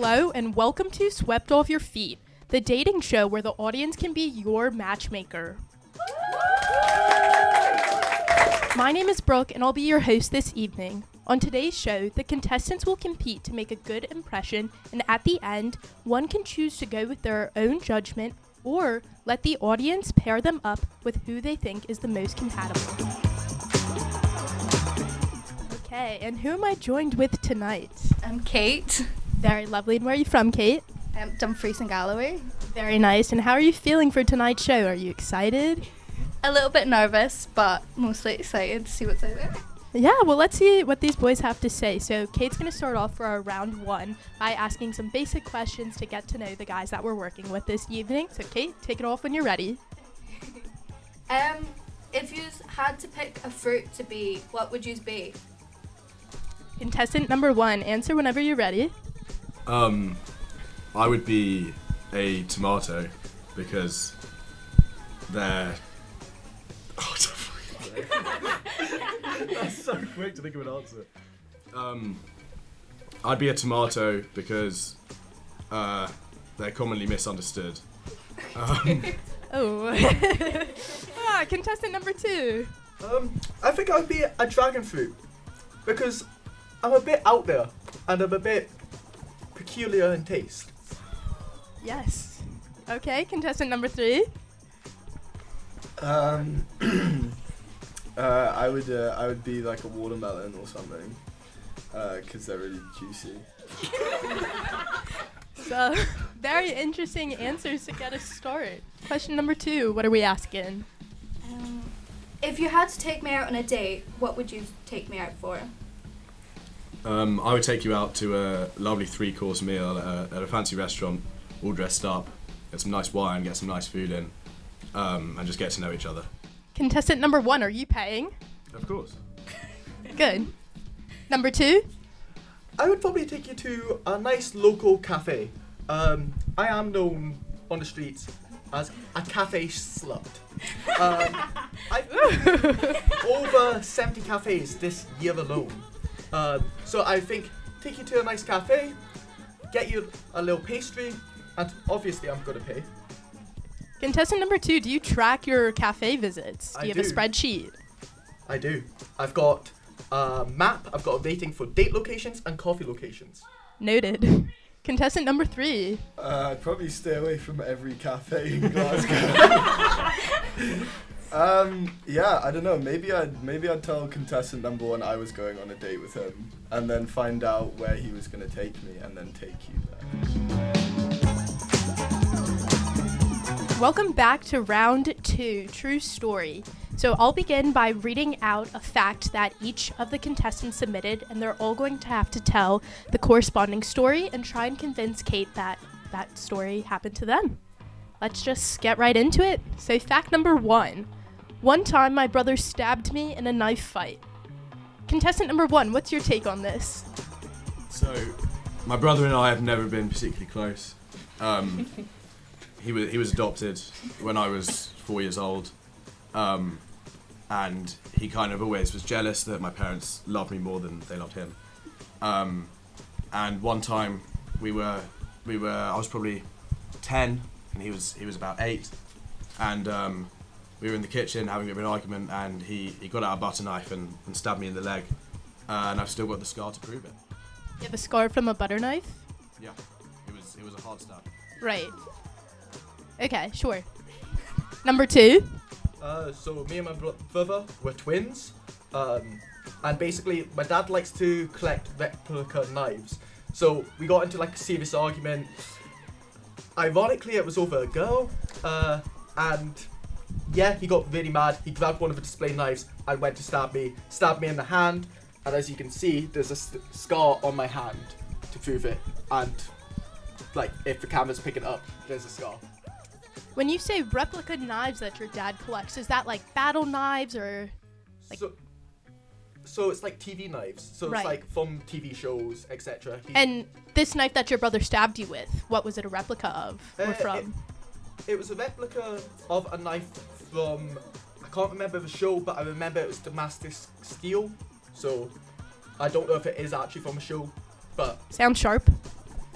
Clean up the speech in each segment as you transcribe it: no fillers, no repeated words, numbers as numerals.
Hello and welcome to Swept Off Your Feet, the dating show where the audience can be your matchmaker. My name is Brooke and I'll be your host this evening. On today's show, the contestants will compete to make a good impression, and at the end, one can choose to go with their own judgment or let the audience pair them up with who they think is the most compatible. Okay, and who am I joined with tonight? I'm Kate. Very lovely. And where are you from, Kate? Dumfries and Galloway. Very nice. And how are you feeling for tonight's show? Are you excited? A little bit nervous, but mostly excited to see what's out there. Yeah, well, let's see what these boys have to say. So Kate's going to start off for our round one by asking some basic questions to get to know the guys that we're working with this evening. So Kate, take it off when you're ready. If you had to pick a fruit to be, what would you be? Contestant number one, answer whenever you're ready. I would be a tomato because they're... That's so quick to think of an answer. I'd be a tomato because they're commonly misunderstood. Contestant number two. I think I'd be a dragon fruit because I'm a bit out there and I'm a bit peculiar in taste. Yes. Okay, contestant number three. I would be like a watermelon or something, because they're really juicy. So, very interesting answers to get us started. Question number two, what are we asking? If you had to take me out on a date, what would you take me out for? I would take you out to a lovely 3-course meal at a fancy restaurant, all dressed up, get some nice wine, get some nice food in, and just get to know each other. Contestant number one, are you paying? Of course. Good. Number two? I would probably take you to a nice local cafe. I am known on the streets as a cafe slut. I've been to over 70 cafes this year alone. So I think take you to a nice cafe, get you a little pastry, and obviously I'm gonna pay. Contestant number two, do you track your cafe visits? Do you have a spreadsheet? I do. I've got a map, I've got a rating for date locations and coffee locations. Noted. Contestant number three. I'd probably stay away from every cafe in Glasgow. Yeah, I don't know. Maybe I'd tell contestant number one I was going on a date with him, and then find out where he was going to take me, and then take you there. Welcome back to round two, True Story. So I'll begin by reading out a fact that each of the contestants submitted, and they're all going to have to tell the corresponding story and try and convince Kate that that story happened to them. Let's just get right into it. So fact number one. One time my brother stabbed me in a knife fight. Contestant number one, what's your take on this? So, my brother and I have never been particularly close. He was adopted when I was 4 years old, and he kind of always was jealous that my parents loved me more than they loved him. And one time I was probably 10 and he was about 8, and we were in the kitchen having a bit of an argument, and he got out a butter knife and stabbed me in the leg, and I've still got the scar to prove it. You have a scar from a butter knife? Yeah, it was a hard stab. Right. Okay, sure. Number two. So me and my brother were twins, and basically my dad likes to collect replica knives. So we got into like a serious argument. Ironically, it was over a girl, and yeah, he got really mad. He grabbed one of the display knives and went to stabbed me in the hand, and as you can see, there's a scar on my hand to prove it. And like, if the camera's picking it up, there's a scar. When you say replica knives that your dad collects, is that like battle knives or like... So it's like TV knives. So right. It's like from TV shows, etc. And this knife that your brother stabbed you with, what was it a replica of or from? It was a replica of a knife from, I can't remember the show, but I remember it was Damascus Steel. So I don't know if it is actually from a show, but... Sounds sharp.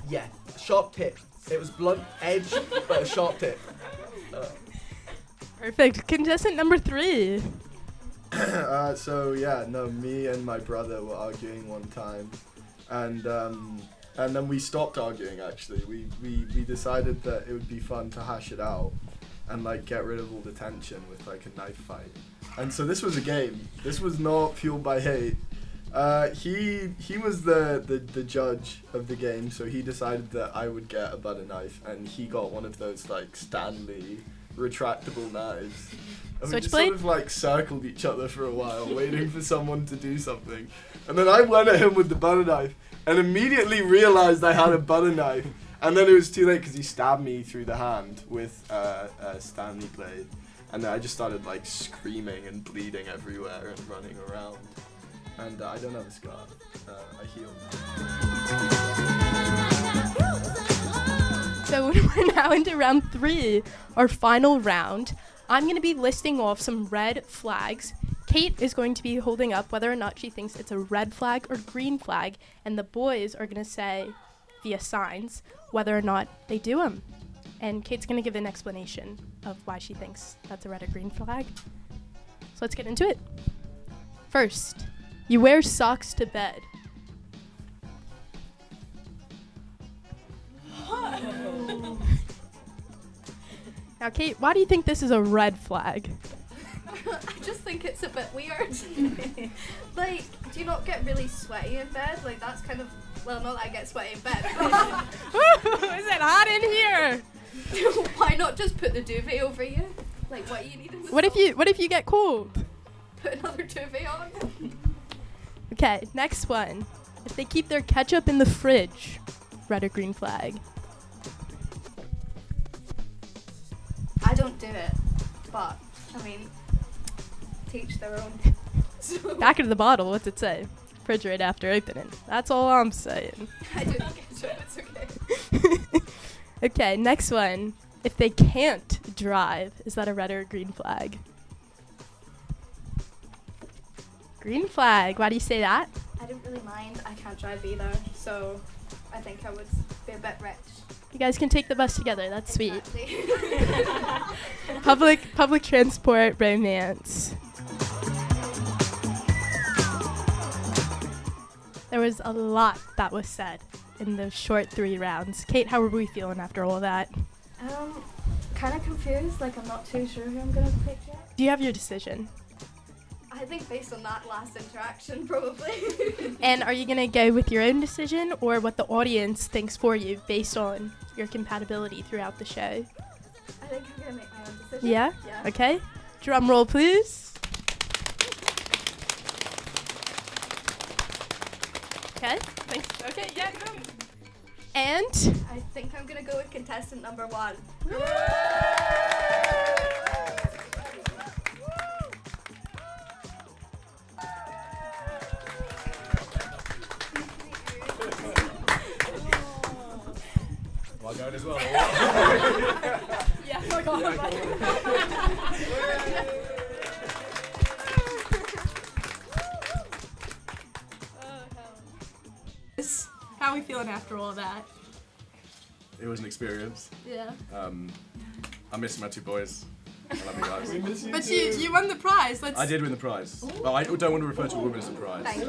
Yeah, sharp tip. It was blunt edge, but a sharp tip. Perfect. Contestant number 3. Me and my brother were arguing one time, and then we stopped arguing. Actually, we decided that it would be fun to hash it out, and like get rid of all the tension with like a knife fight. And so this was a game. This was not fueled by hate. He was the judge of the game, so he decided that I would get a butter knife, and he got one of those like Stanley retractable knives. And we just Switchblade? sort of like circled each other for a while, waiting for someone to do something. And then I went at him with the butter knife, and immediately realized I had a butter knife. And then it was too late because he stabbed me through the hand with a Stanley blade. And then I just started like screaming and bleeding everywhere and running around. And I don't have a scar. I healed. So we're now into round 3, our final round. I'm going to be listing off some red flags. Kate is going to be holding up whether or not she thinks it's a red flag or green flag, and the boys are going to say via signs whether or not they do them. And Kate's going to give an explanation of why she thinks that's a red or green flag. So let's get into it. First, you wear socks to bed. Now, Kate, why do you think this is a red flag? I just think it's a bit weird. Like, do you not get really sweaty in bed? Like, that's kind of, well, not that I get sweaty in bed. Is it hot in here? Why not just put the duvet over you? Like, what you need in the What if you get cold? Put another duvet on? Okay, next one. If they keep their ketchup in the fridge, red or green flag? I don't do it, but, I mean, teach their own. So Back into the bottle, what's it say? Refrigerate after opening. That's all I'm saying. I don't get it, it's okay. Okay, next one. If they can't drive, is that a red or a green flag? Green flag. Why do you say that? I don't really mind. I can't drive either, so I think I would be a bit rich. You guys can take the bus together. That's sweet. Exactly. Public transport romance. There was a lot that was said in those short 3 rounds. Kate, how are we feeling after all that? Kind of confused. Like, I'm not too sure who I'm gonna pick yet. Do you have your decision? I think based on that last interaction, probably. And are you going to go with your own decision or what the audience thinks for you based on your compatibility throughout the show? I think I'm gonna make my own decision. Yeah? Yeah. Okay. Drum roll, please. Okay. Thanks. Okay, yeah, go. And I think I'm gonna go with contestant number 1. Am I going as well? yeah, fuck off. How are we feeling after all that? It was an experience. Yeah. I'm missing my 2 boys. I love you guys. But you won the prize. I did win the prize. But I don't want to refer to a woman as a prize. Thank you.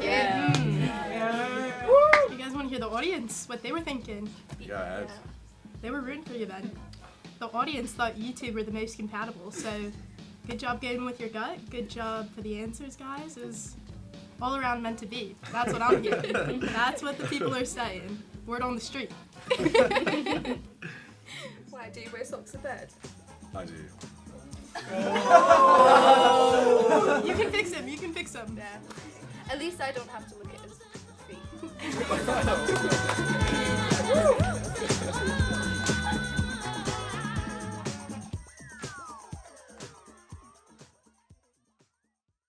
You guys want to hear the audience, what they were thinking? Yeah. They were rooting for you then. The audience thought you 2 were the most compatible, so good job going with your gut. Good job for the answers, guys. It was all around meant to be. That's what I'm getting. That's what the people are saying. Word on the street. Why do you wear socks to bed? I do. You can fix him. You can fix him. Yeah. At least I don't have to look at his feet.